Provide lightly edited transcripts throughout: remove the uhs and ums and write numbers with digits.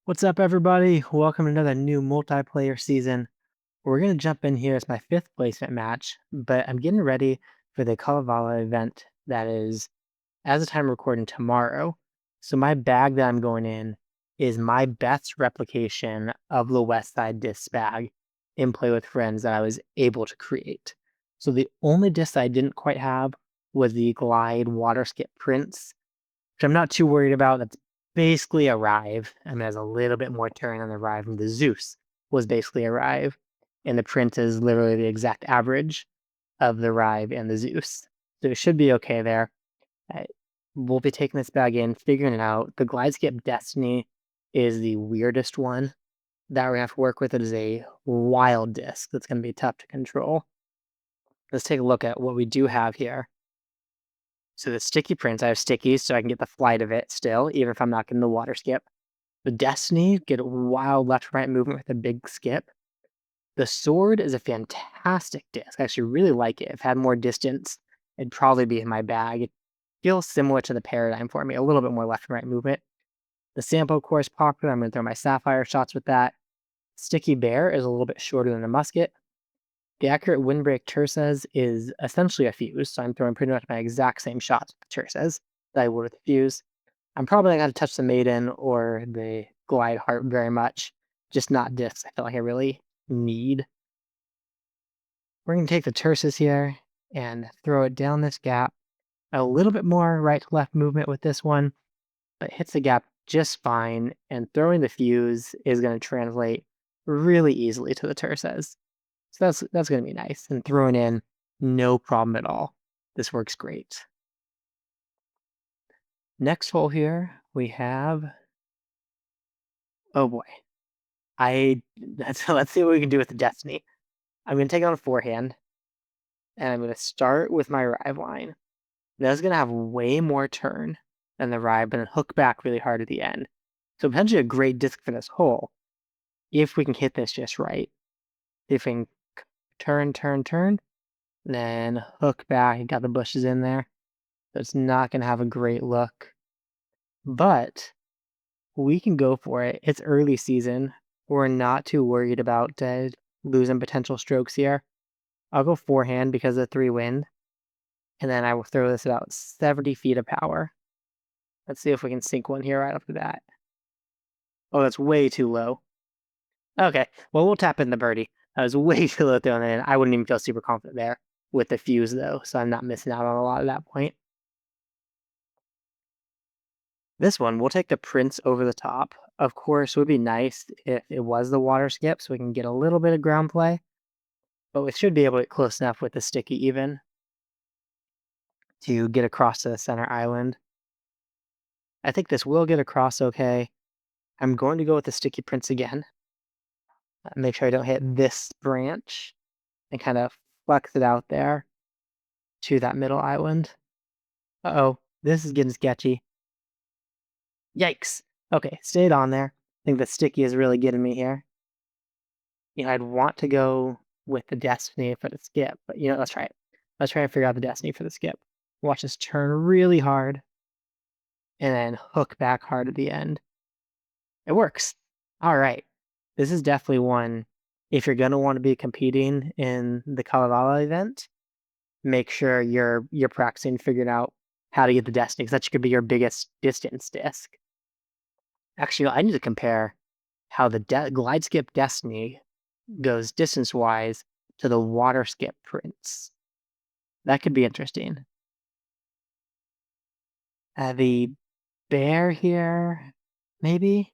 What's up, everybody? Welcome to another new multiplayer season. We're going to jump in here as my fifth placement match, but I'm getting ready for the Kalevala event that is, as the time recording, tomorrow. So my bag that I'm going in is my best replication of the Westside disc bag in Play with Friends that I was able to create. So the only disc I didn't quite have was the Glide Water Skip Prince, which I'm not too worried about. That's basically a Rive. I mean, it has a little bit more turn on the Rive, and the Zeus was basically a Rive. And the print is literally the exact average of the Rive and the Zeus. So it should be okay there. I, we'll be taking this bag in, figuring it out. The Glideskip Destiny is the weirdest one that we have to work with. It is a wild disc that's going to be tough to control. Let's take a look at what we do have here. So the sticky prints, I have stickies so I can get the flight of it still, even if I'm not getting the water skip. The Destiny, get a wild left-right movement with a big skip. The sword is a fantastic disc. I actually really like it. If I had more distance, it'd probably be in my bag. It feels similar to the Paradigm for me, a little bit more left and right movement. The Sampo, of course, popular. I'm going to throw my Sapphire shots with that. Sticky Bear is a little bit shorter than the musket. The accurate windbreak Tersas is essentially a fuse, so I'm throwing pretty much my exact same shots with Tersas that I would with the fuse. I'm probably not going to touch the Maiden or the Glide Heart very much, just not discs I feel like I really need. We're going to take the Tersas here and throw it down this gap. A little bit more right to left movement with this one, but hits the gap just fine, and throwing the fuse is going to translate really easily to the Tersas. So that's going to be nice. And throwing in, no problem at all. This works great. Next hole here, we have... Oh boy. Let's see what we can do with the Destiny. I'm going to take it on a forehand, and I'm going to start with my Rive line. That's going to have way more turn than the Rive, but then hook back really hard at the end. So potentially a great disc for this hole, if we can hit this just right. If we can turn, then hook back, got the bushes in there. So it's not going to have a great look. But we can go for it. It's early season. We're not too worried about losing potential strokes here. I'll go forehand because of 3 wind. And then I will throw this about 70 feet of power. Let's see if we can sink one here right off the bat. Oh, that's way too low. Okay, well, we'll tap in the birdie. I was way too low throwing it in. I wouldn't even feel super confident there with the fuse, though, so I'm not missing out on a lot at that point. This one, we'll take the Prince over the top. Of course, it would be nice if it was the water skip so we can get a little bit of ground play, but we should be able to get close enough with the sticky even to get across to the center island. I think this will get across okay. I'm going to go with the sticky Prince again. Make sure I don't hit this branch and kind of flex it out there to that middle island. Uh-oh, this is getting sketchy. Yikes. Okay, stayed on there. I think the sticky is really getting me here. I'd want to go with the Destiny for the skip, but let's try it. Let's try and figure out the Destiny for the skip. Watch this turn really hard and then hook back hard at the end. It works. All right. This is definitely one, if you're going to want to be competing in the Kalevala event, make sure you're practicing figuring out how to get the Destiny, because that could be your biggest distance disc. Actually, I need to compare how the Glide Skip Destiny goes distance-wise to the Water Skip Prince. That could be interesting. The bear here, maybe?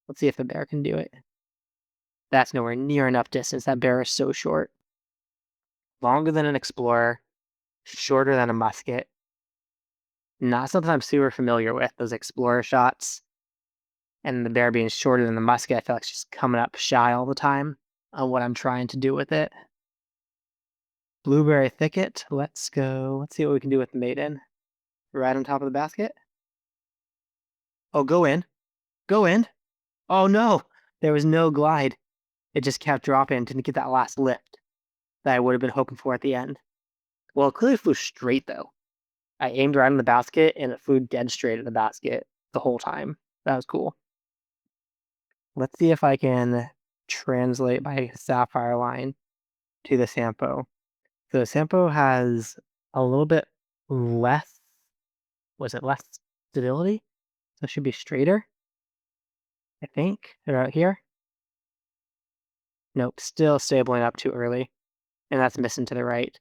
Let's see if the bear can do it. That's nowhere near enough distance. That bear is so short. Longer than an Explorer, shorter than a musket. Not something I'm super familiar with, those Explorer shots. And the bear being shorter than the musket, I feel like it's just coming up shy all the time on what I'm trying to do with it. Blueberry Thicket, let's go. Let's see what we can do with the Maiden. Right on top of the basket. Oh, go in. Go in. Oh no, there was no glide. It just kept dropping, didn't get that last lift that I would have been hoping for at the end. Well, it clearly flew straight though. I aimed right on the basket and it flew dead straight at the basket the whole time. That was cool. Let's see if I can translate my sapphire line to the Sampo. So the Sampo has a little bit less, was it less stability? So it should be straighter, I think, about here. Nope, still stabling up too early, and that's missing to the right.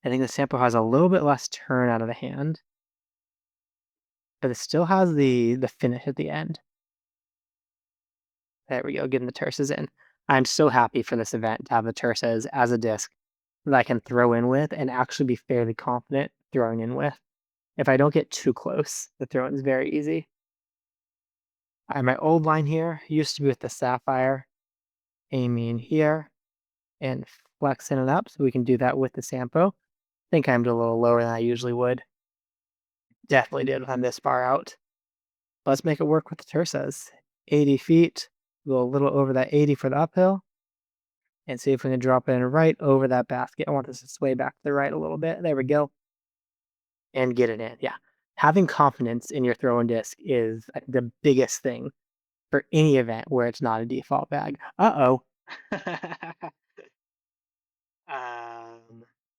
I think the Sampo has a little bit less turn out of the hand, but it still has the finish at the end. There we go, getting the terces in. I'm so happy for this event to have the terces as a disc that I can throw in with and actually be fairly confident throwing in with. If I don't get too close, the throw-in is very easy. My old line here used to be with the sapphire, aiming here and flexing it up, so we can do that with the Sampo. I think I aimed a little lower than I usually would. Definitely did when I'm this far out. Let's make it work with the terces. 80 feet, go a little over that 80 for the uphill, and see if we can drop it in right over that basket. I want this to sway back to the right a little bit. There we go. And get it in. Yeah. Having confidence in your throwing disc is the biggest thing for any event where it's not a default bag. Uh-oh.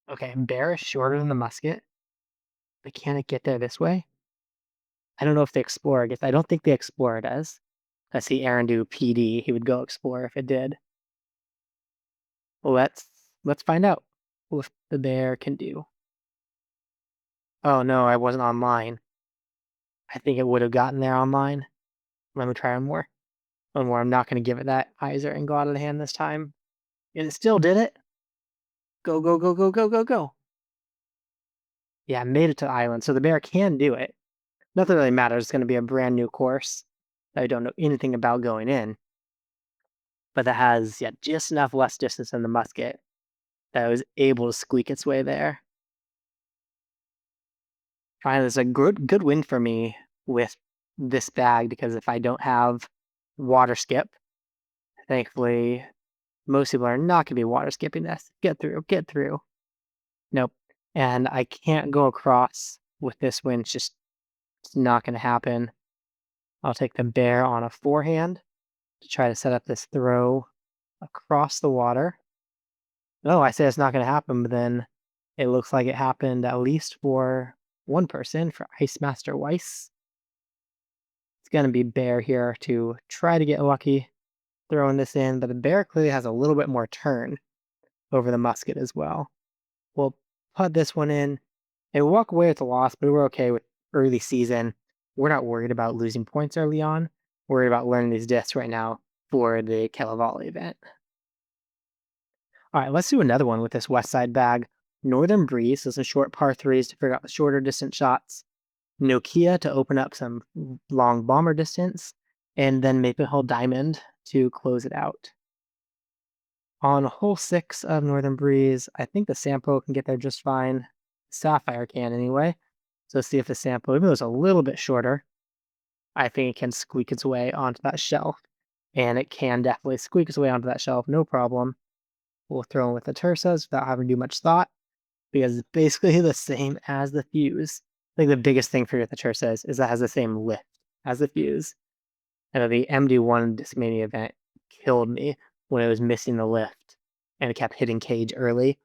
Okay, bear is shorter than the musket, but can it get there this way? I don't know if the Explorer gets. I don't think the Explorer does. I see Aaron do PD. He would go Explorer if it did. Let's find out what the bear can do. Oh no, I wasn't online. I think it would have gotten there online. Let me try one more. One more. I'm not going to give it that Heiser and go out of the hand this time. And it still did it. Go, go, go, go, go, go, go. Yeah, made it to the island. So the bear can do it. Nothing really matters. It's going to be a brand new course that I don't know anything about going in. But that has, yeah, just enough less distance than the musket that I was able to squeak its way there. Finally, it's a good win for me with this bag because if I don't have water skip, thankfully, most people are not going to be water skipping this. Get through, get through. Nope. And I can't go across with this win. It's not going to happen. I'll take the bear on a forehand to try to set up this throw across the water. No, I say it's not going to happen, but then it looks like it happened at least for one person, for Ice Master Weiss. It's going to be bear here to try to get lucky throwing this in, but the bear clearly has a little bit more turn over the musket as well. We'll put this one in and walk away with a loss, but we're okay with early season. We're not worried about losing points early on. We're worried about learning these discs right now for the Kalevala event. All right, let's do another one with this Westside bag. Northern Breeze, so some short par threes to figure out the shorter distance shots. Nokia to open up some long bomber distance, and then Maple Hill Diamond to close it out. On hole 6 of Northern Breeze, I think the Sampo can get there just fine. Sapphire can anyway. So let's see if the Sampo, even though it's a little bit shorter, I think it can squeak its way onto that shelf. And it can definitely squeak its way onto that shelf, no problem. We'll throw in with the Tursas without having to do much thought, because it's basically the same as the Fuse. I think the biggest thing for the Tursas is that it has the same lift as the Fuse. And the MD1 Discmania event killed me when it was missing the lift and it kept hitting cage early.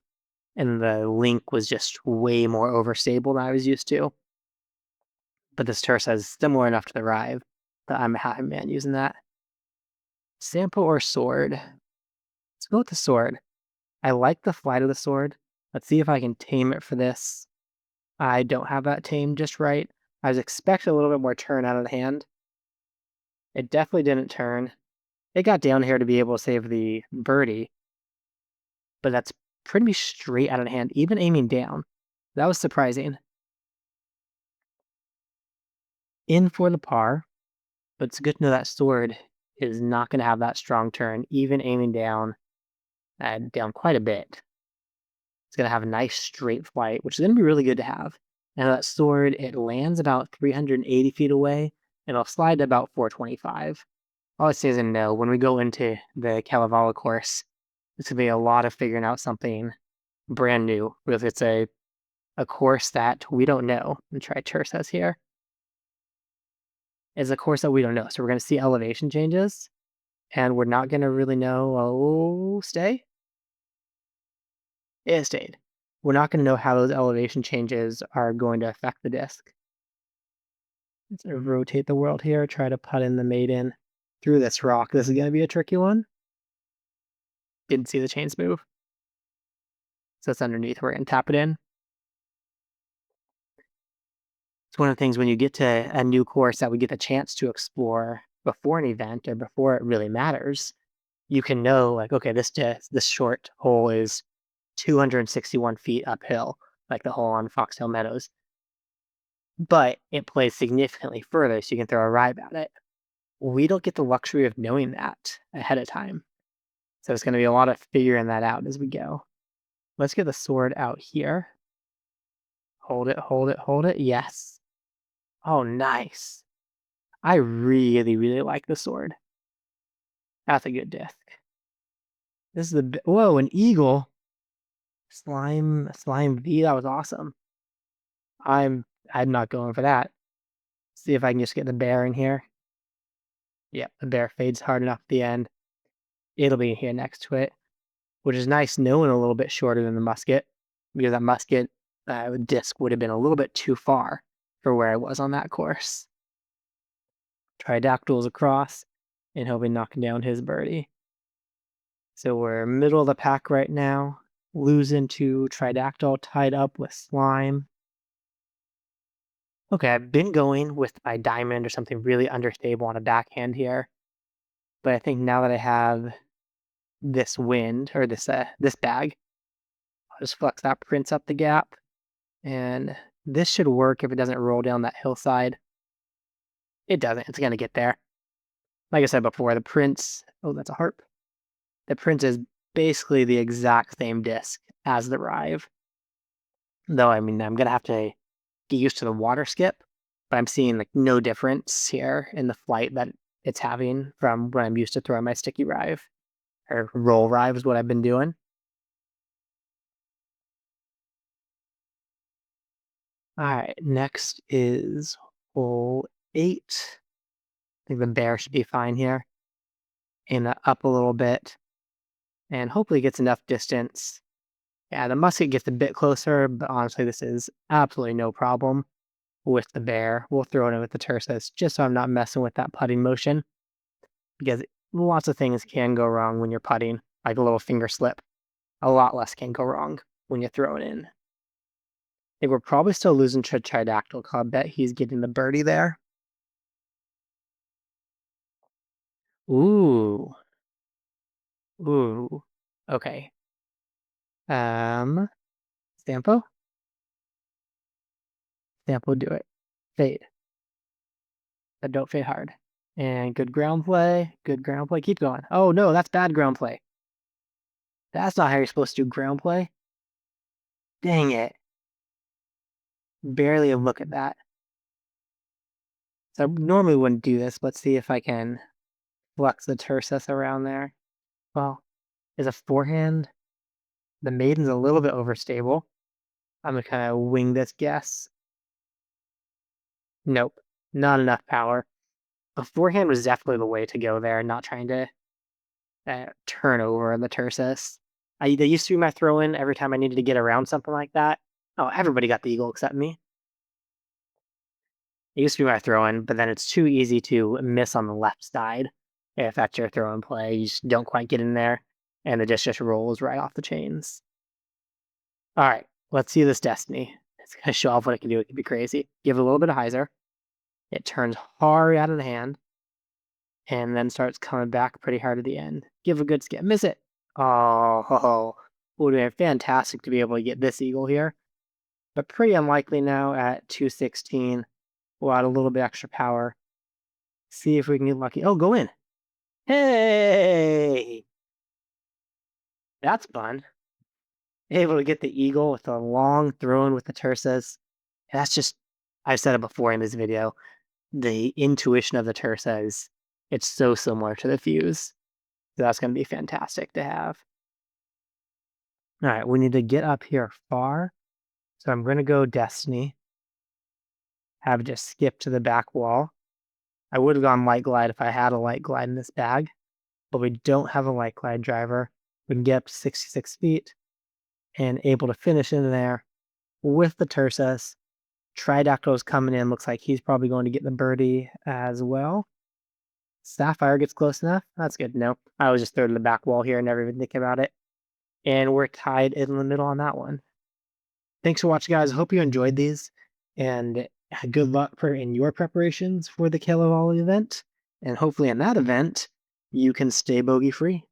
And the link was just way more overstable than I was used to. But this Tursa is similar enough to the Rive that I'm a happy man using that. Sampo or sword? Let's go with the sword. I like the flight of the sword. Let's see if I can tame it for this. I don't have that tamed just right. I was expecting a little bit more turn out of the hand. It definitely didn't turn. It got down here to be able to save the birdie, but that's pretty straight out of the hand, even aiming down. That was surprising. In for the par, but it's good to know that sword is not going to have that strong turn, even aiming down, down quite a bit. It's going to have a nice straight flight, which is going to be really good to have. Now that sword, it lands about 380 feet away, and it'll slide to about 425. All I say is a no. When we go into the Kalevala course, it's going to be a lot of figuring out something brand new. If it's a course that we don't know. And try Tursas here. is a course that we don't know. So we're going to see elevation changes, and we're not going to really know. Oh, stay. It stayed. We're not going to know how those elevation changes are going to affect the disc. Let's rotate the world here. Try to put in the maiden through this rock. This is going to be a tricky one. Didn't see the chains move. So it's underneath. We're going to tap it in. It's one of the things when you get to a new course that we get the chance to explore before an event or before it really matters. You can know, like, okay, this short hole is 261 feet uphill, like the hole on Foxtail Meadows, but it plays significantly further, so you can throw a ribe at it. We don't get the luxury of knowing that ahead of time. So it's going to be a lot of figuring that out as we go. Let's get the sword out here. Hold it, hold it, hold it. Yes. Oh, nice. I really, really like the sword. That's a good disc. This is whoa, an eagle. Slime V. That was awesome. I'm not going for that. See if I can just get the bear in here. Yep, the bear fades hard enough at the end. It'll be here next to it, which is nice knowing a little bit shorter than the musket, because that musket disc would have been a little bit too far for where I was on that course. Tridactyls across and hoping knocking down his birdie. So we're middle of the pack right now. Losing to Tridactyl tied up with Slime. Okay, I've been going with my diamond or something really understable on a backhand here. But I think now that I have this wind, or this bag, I'll just flex that prince up the gap. And this should work if it doesn't roll down that hillside. It doesn't. It's going to get there. Like I said before, the prince... Oh, that's a harp. The prince is basically the exact same disc as the rive. Though, I mean, I'm going to have to get used to the water skip, but I'm seeing like no difference here in the flight that it's having from when I'm used to throwing my sticky rive, or roll rive is what I've been doing. All right, next is hole 8. I think the bear should be fine here. Aim that up a little bit, and hopefully gets enough distance. Yeah, the musket gets a bit closer, but honestly, this is absolutely no problem with the bear. We'll throw it in with the tersus just so I'm not messing with that putting motion, because lots of things can go wrong when you're putting, like a little finger slip. A lot less can go wrong when you throw it in. I think we're probably still losing to Tridactyl. I bet he's getting the birdie there. Ooh. Ooh. Okay. Stampo? Stampo, do it. Fade. But don't fade hard. And good ground play. Good ground play. Keep going. Oh no, that's bad ground play. That's not how you're supposed to do ground play. Dang it. Barely a look at that. So I normally wouldn't do this. Let's see if I can flex the tersus around there. Well, is a forehand. The maiden's a little bit overstable. I'm gonna kind of wing this guess. Nope, not enough power. A forehand was definitely the way to go there, not trying to turn over the tersus. They used to be my throw-in every time I needed to get around something like that. Oh, everybody got the eagle except me. It used to be my throw-in, but then it's too easy to miss on the left side. If that's your throw-in play, you just don't quite get in there, and the disc just rolls right off the chains. All right, let's see this destiny. It's gonna show off what it can do. It can be crazy. Give it a little bit of hyzer. It turns hard out of the hand, and then starts coming back pretty hard at the end. Give a good skip. Miss it. Oh, would have been fantastic to be able to get this eagle here, but pretty unlikely now at 216. We'll add a little bit extra power. See if we can get lucky. Oh, go in. Hey! That's fun. Able to get the eagle with a long throw-in with the tersus. That's just, I've said it before in this video, the intuition of the tersa is, it's so similar to the fuse. So that's going to be fantastic to have. All right, we need to get up here far. So I'm going to go Destiny. Have it just skip to the back wall. I would have gone light glide if I had a light glide in this bag, but we don't have a light glide driver. We can get up to 66 feet and able to finish in there with the Tersus. Tridactyl's coming in. Looks like he's probably going to get the birdie as well. Sapphire gets close enough. That's good to know. I was just third in the back wall here, never even thinking about it. And we're tied in the middle on that one. Thanks for watching, guys. Hope you enjoyed these, and good luck in your preparations for the Kilo Volley event. And hopefully in that event, you can stay bogey free.